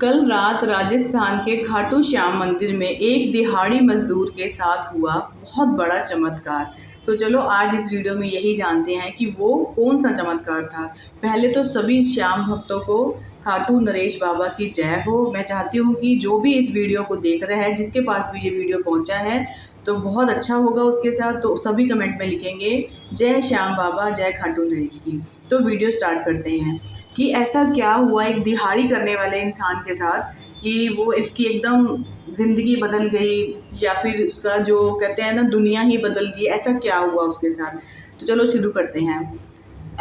कल रात राजस्थान के खाटू श्याम मंदिर में एक दिहाड़ी मजदूर के साथ हुआ बहुत बड़ा चमत्कार। तो चलो आज इस वीडियो में यही जानते हैं कि वो कौन सा चमत्कार था। पहले तो सभी श्याम भक्तों को खाटू नरेश बाबा की जय हो। मैं चाहती हूँ कि जो भी इस वीडियो को देख रहा है, जिसके पास भी ये वीडियो पहुँचा है, तो बहुत अच्छा होगा उसके साथ। तो सभी कमेंट में लिखेंगे जय श्याम बाबा, जय खाटू नरेश की। तो वीडियो स्टार्ट करते हैं कि ऐसा क्या हुआ एक दिहाड़ी करने वाले इंसान के साथ कि वो इसकी एकदम ज़िंदगी बदल गई, या फिर उसका जो कहते हैं ना दुनिया ही बदल गई। ऐसा क्या हुआ उसके साथ, तो चलो शुरू करते हैं।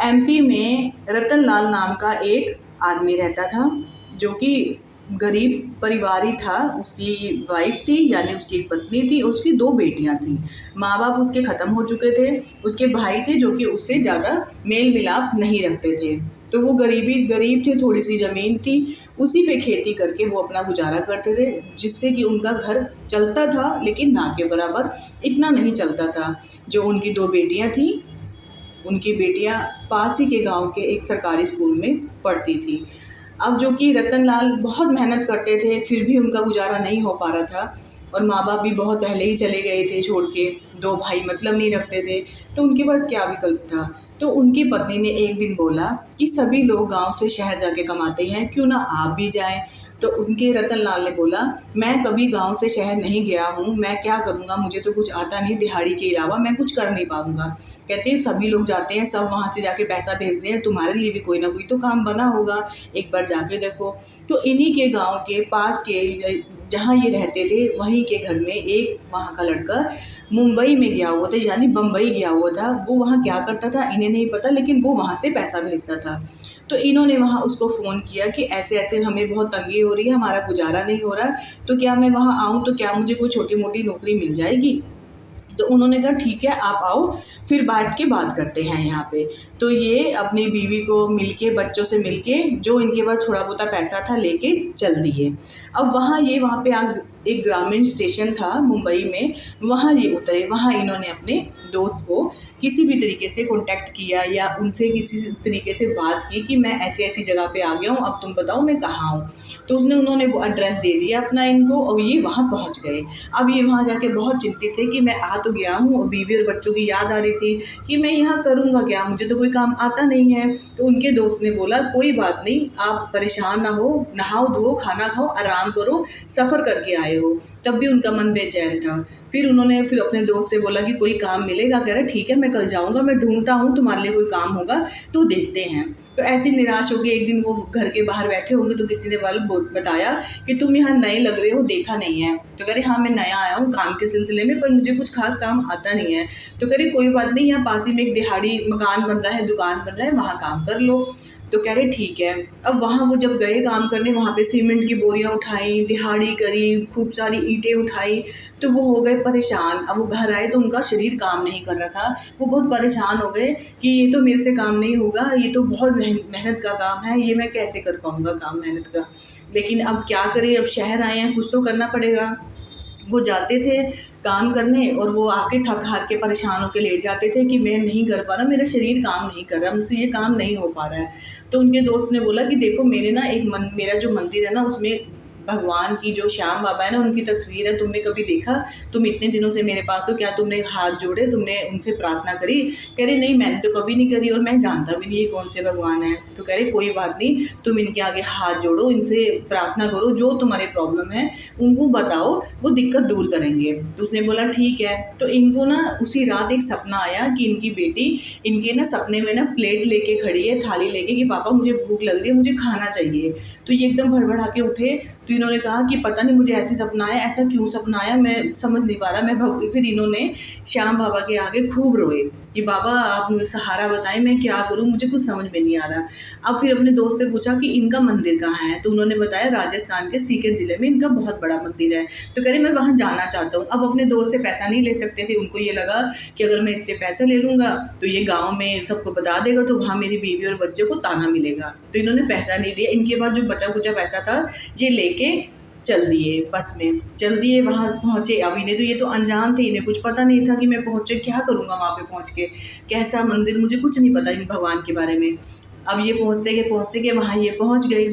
एमपी में रतन लाल नाम का एक आदमी रहता था जो कि गरीब परिवार ही था। उसकी वाइफ थी, यानी उसकी एक पत्नी थी, और उसकी 2 बेटियां थीं। माँ बाप उसके ख़त्म हो चुके थे। उसके भाई थे जो कि उससे ज़्यादा मेल मिलाप नहीं रखते थे। तो वो गरीब थे, थोड़ी सी ज़मीन थी, उसी पे खेती करके वो अपना गुजारा करते थे, जिससे कि उनका घर चलता था, लेकिन ना के बराबर इतना नहीं चलता था। जो उनकी 2 बेटियां थीं, उनकी बेटियां पास ही के गांव के एक सरकारी स्कूल में पढ़ती थी। अब जो कि रतन लाल बहुत मेहनत करते थे, फिर भी उनका गुजारा नहीं हो पा रहा था, और माँ बाप भी बहुत पहले ही चले गए थे छोड़ के। 2 भाई मतलब नहीं रखते थे, तो उनके पास क्या विकल्प था। तो उनकी पत्नी ने एक दिन बोला कि सभी लोग गांव से शहर जाके कमाते हैं, क्यों ना आप भी जाएं। तो उनके रतन लाल ने बोला, मैं कभी गांव से शहर नहीं गया हूँ, मैं क्या करूँगा, मुझे तो कुछ आता नहीं, दिहाड़ी के अलावा मैं कुछ कर नहीं पाऊँगा। कहते हैं सभी लोग जाते हैं, सब वहाँ से जाके पैसा भेजते हैं, तुम्हारे लिए भी कोई ना कोई तो काम बना होगा, एक बार जाके देखो। तो इन्हीं के गाँव के पास के जहाँ ये रहते थे, वहीं के घर में एक वहाँ का लड़का मुंबई में गया हुआ था, यानी बम्बई गया हुआ था। वो वहाँ क्या करता था इन्हें नहीं पता, लेकिन वो वहाँ से पैसा भेजता था। तो इन्होंने वहाँ उसको फ़ोन किया कि ऐसे ऐसे हमें बहुत तंगी हो रही है, हमारा गुजारा नहीं हो रहा, तो क्या मैं वहाँ आऊँ, तो क्या मुझे कोई छोटी मोटी नौकरी मिल जाएगी। तो उन्होंने कहा ठीक है, आप आओ, फिर बैठ के बात करते हैं यहाँ पे। तो ये अपनी बीवी को मिलके, बच्चों से मिलके, जो इनके पास थोड़ा बहुत पैसा था लेके चल दिए। अब वहाँ पे एक ग्रामीण स्टेशन था मुंबई में, वहाँ ये उतरे। वहाँ इन्होंने अपने दोस्त को किसी भी तरीके से कांटेक्ट किया, या उनसे किसी तरीके से बात की कि मैं ऐसी ऐसी जगह पे आ गया हूँ, अब तुम बताओ मैं कहाँ हूँ। तो उन्होंने वो एड्रेस दे दिया अपना इनको, और ये वहाँ पहुँच गए। अब ये वहाँ जाके बहुत चिंतित थे कि मैं आ तो गया हूँ, और बीवी और बच्चों की याद आ रही थी कि मैं यहाँ करूँगा क्या, मुझे तो कोई काम आता नहीं है। तो उनके दोस्त ने बोला कोई बात नहीं, आप परेशान ना हो, नहाओ धो, खाना खाओ, आराम करो, सफ़र करके आए हो। तब भी उनका मन बेचैन था। फिर उन्होंने अपने दोस्त से बोला कि कोई काम मिलेगा। कह रहा ठीक है, मैं कल जाऊँगा, मैं ढूंढता हूँ, तुम्हारे लिए कोई काम होगा तो देखते हैं। तो ऐसे निराश हो गए, एक दिन वो घर के बाहर बैठे होंगे, तो किसी ने बताया कि तुम यहाँ नए लग रहे हो, देखा नहीं है। तो कह रहे हाँ, मैं नया आया हूँ काम के सिलसिले में, पर मुझे कुछ खास काम आता नहीं है। तो कह रहे कोई बात नहीं, यहाँ पास ही में एक दिहाड़ी मकान बन रहा है, दुकान बन रहा है, वहाँ काम कर लो। तो कह रहे ठीक है। अब वहाँ वो जब गए काम करने, वहाँ पे सीमेंट की बोरियाँ उठाई, दिहाड़ी करी, खूब सारी ईंटें उठाई, तो वो हो गए परेशान। अब वो घर आए तो उनका शरीर काम नहीं कर रहा था। वो बहुत परेशान हो गए कि ये तो मेरे से काम नहीं होगा, ये तो बहुत मेहनत का काम है, ये मैं कैसे कर पाऊँगा काम मेहनत का। लेकिन अब क्या करें, अब शहर आए हैं, कुछ तो करना पड़ेगा। वो जाते थे काम करने, और वो आके थक हार के परेशान होकर लेट जाते थे कि मैं नहीं कर पा रहा, मेरा शरीर काम नहीं कर रहा, मुझसे ये काम नहीं हो पा रहा है। तो उनके दोस्त ने बोला कि देखो मेरे ना मेरा जो मंदिर है ना, उसमें भगवान की जो श्याम बाबा है ना, उनकी तस्वीर है, तुमने कभी देखा? तुम इतने दिनों से मेरे पास हो, क्या तुमने हाथ जोड़े, तुमने उनसे प्रार्थना करी? कह रहे नहीं, मैंने तो कभी नहीं करी, और मैं जानता भी नहीं ये कौन से भगवान है। तो कह रहे कोई बात नहीं, तुम इनके आगे हाथ जोड़ो, इनसे प्रार्थना करो, जो तुम्हारे प्रॉब्लम है उनको बताओ, वो दिक्कत दूर करेंगे। तो उसने बोला ठीक है। तो इनको ना उसी रात एक सपना आया कि इनकी बेटी इनके ना सपने में ना प्लेट लेके खड़ी है, थाली लेके, कि पापा मुझे भूख लग रही है, मुझे खाना चाहिए। तो ये एकदम भड़बड़ा के उठे। तो इन्होंने कहा कि पता नहीं मुझे ऐसी सपना आया, ऐसा क्यों सपना आया, मैं समझ नहीं पा रहा। फिर इन्होंने श्याम बाबा के आगे खूब रोए कि बाबा आप मुझे सहारा बताएं, मैं क्या करूं, मुझे कुछ समझ में नहीं आ रहा। अब फिर अपने दोस्त से पूछा कि इनका मंदिर कहाँ है। तो उन्होंने बताया राजस्थान के सीकर ज़िले में इनका बहुत बड़ा मंदिर है। तो कह रहे मैं वहाँ जाना चाहता हूँ। अब अपने दोस्त से पैसा नहीं ले सकते थे, उनको ये लगा कि अगर मैं इससे पैसा ले लूँगा तो ये गाँव में सबको बता देगा, तो वहाँ मेरी बीवी और बच्चे को ताना मिलेगा। तो इन्होंने पैसा नहीं लिया। इनके पास जो बचा कुचा पैसा था ये लेके चल दिए, बस में चल दिए, वहाँ पहुँचे। अब इन्हें तो ये तो अनजान थे, इन्हें कुछ पता नहीं था कि मैं पहुँचे क्या करूँगा वहाँ पे पहुँच के, कैसा मंदिर, मुझे कुछ नहीं पता इन भगवान के बारे में। अब ये पहुँचते के वहाँ ये पहुँच गए।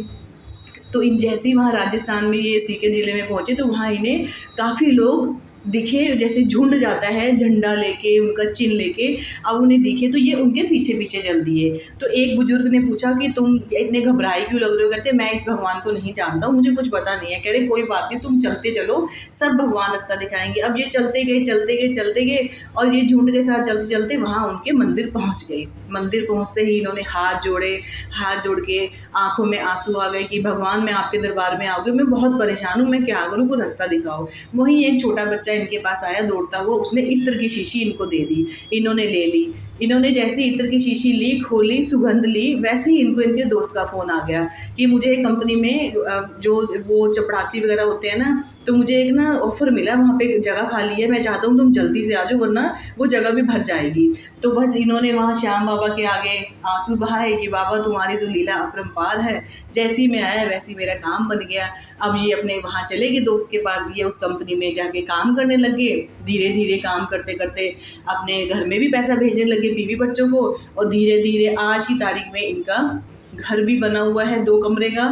तो इन जैसे ही वहाँ राजस्थान में ये सीकर ज़िले में पहुँचे तो वहाँ इन्हें काफ़ी लोग दिखे, जैसे झुंड जाता है झंडा लेके, उनका चिन्ह लेके, अब उन्हें दिखे तो ये उनके पीछे पीछे चल दिए। तो एक बुजुर्ग ने पूछा कि तुम इतने घबराए क्यों लग रहे हो? कहते मैं इस भगवान को नहीं जानता हूँ, मुझे कुछ पता नहीं है। कह रहे कोई बात नहीं, तुम चलते चलो, सब भगवान रास्ता दिखाएंगे। अब ये चलते गए चलते गए चलते गए और ये झुंड के साथ चलते चलते वहाँ उनके मंदिर पहुँच गए। मंदिर पहुँचते ही इन्होंने हाथ जोड़े, हाथ जोड़ के आंखों में आंसू आ गए कि भगवान मैं आपके दरबार में आओगे, मैं बहुत परेशान हूँ, मैं क्या करूँ, को रास्ता दिखाओ। वहीं एक छोटा बच्चा इनके पास आया दौड़ता हुआ, उसने इत्र की शीशी इनको दे दी। इन्होंने ले ली। इन्होंने जैसे इत्र की शीशी ली, खोली, सुगंध ली, वैसे ही इनको इनके दोस्त का फ़ोन आ गया कि मुझे एक कंपनी में जो वो चपरासी वगैरह होते हैं ना, तो मुझे एक ना ऑफ़र मिला, वहाँ पे जगह खाली है, मैं चाहता हूँ तुम जल्दी से आ जाओ वरना वो जगह भी भर जाएगी। तो बस इन्होंने वहाँ श्याम बाबा के आगे आंसू बहाए कि बाबा तुम्हारी तो लीला अपरंपार है, जैसी मैं आया वैसी मेरा काम बन गया। अब ये अपने वहाँ चले गए दोस्त के पास, ये उस कंपनी में जाके काम करने लगे। धीरे धीरे काम करते करते अपने घर में भी पैसा भेजने लगे, बीवी बच्चों को, और धीरे धीरे आज की तारीख में इनका घर भी बना हुआ है 2 कमरे का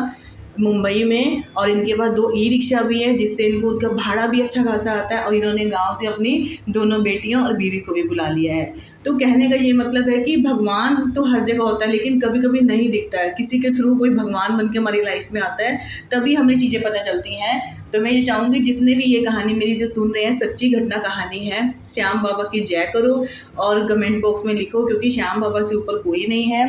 मुंबई में, और इनके पास 2 ई-रिक्शा भी है जिससे इनको उनका भाड़ा भी अच्छा खासा आता है। और इन्होंने गांव से अपनी दोनों बेटियां और बीवी को भी बुला लिया है। तो कहने का ये मतलब है कि भगवान तो हर जगह होता है, लेकिन कभी कभी नहीं दिखता है। किसी के थ्रू कोई भगवान बन के हमारी लाइफ में आता है, तभी हमें चीज़ें पता चलती हैं। तो मैं ये चाहूँगी जिसने भी ये कहानी मेरी जो सुन रहे हैं, सच्ची घटना कहानी है, श्याम बाबा की जय करो और कमेंट बॉक्स में लिखो, क्योंकि श्याम बाबा से ऊपर कोई नहीं है।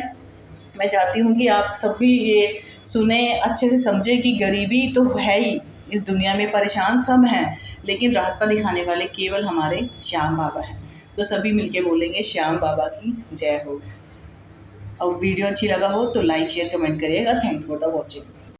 मैं चाहती हूँ कि आप सब भी ये सुने, अच्छे से समझे कि गरीबी तो है ही, इस दुनिया में परेशान सब हैं, लेकिन रास्ता दिखाने वाले केवल हमारे श्याम बाबा हैं। तो सभी मिलके बोलेंगे श्याम बाबा की जय हो। और वीडियो अच्छी लगा हो तो लाइक शेयर कमेंट करिएगा। Thanks for the watching.